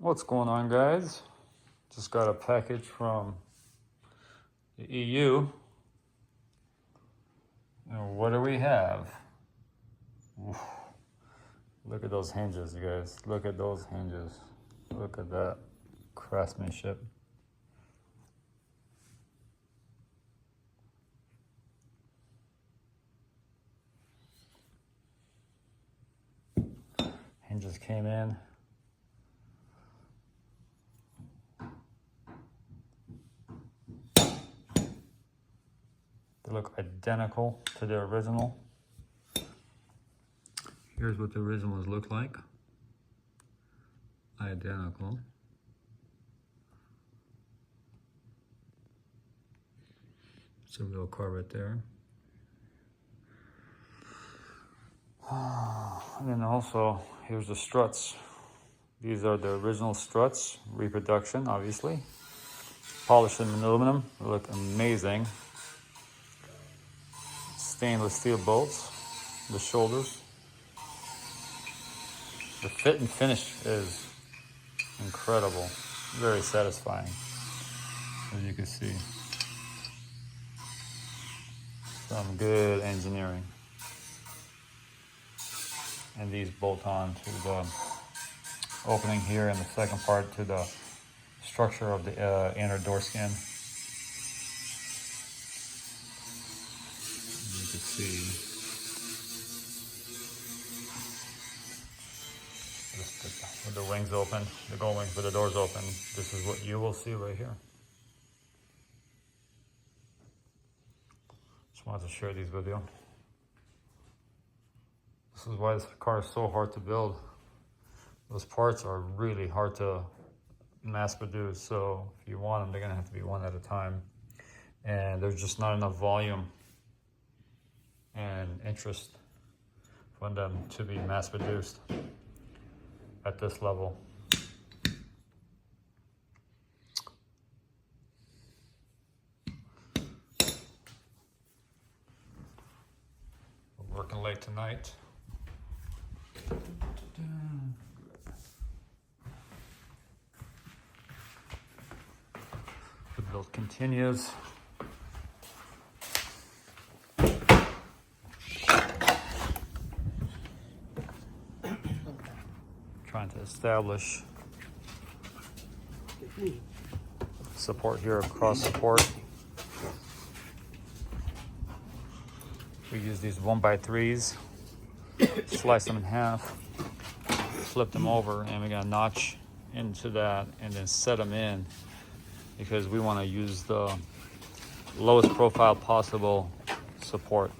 What's going on, guys? Just got a package from the EU. And what do we have? Oof. Look at those hinges, you guys. Look at those hinges. Look at that craftsmanship. Hinges came in. They look identical to the original. Here's what the originals look like. Identical. It's a real car right there. And then also, here's the struts. These are the original struts, reproduction, obviously. Polished in aluminum, they look amazing. Stainless steel bolts, the shoulders. The fit and finish is incredible, very satisfying, as you can see. Some good engineering. And these bolt on to the opening here and the second part to the structure of the inner door skin. You can see with the wings open, the gull wings with the doors open, this is what you will see right here. Just wanted to share these with you. This is why this car is so hard to build. Those parts are really hard to mass produce, so if you want them, they're gonna have to be one at a time. And there's just not enough volume and interest for them to be mass produced at this level. We're working late tonight. The build continues. Trying to establish support here, cross support. We use these 1x3s, slice them in half, flip them over, and we got a notch into that and then set them in because we want to use the lowest profile possible support.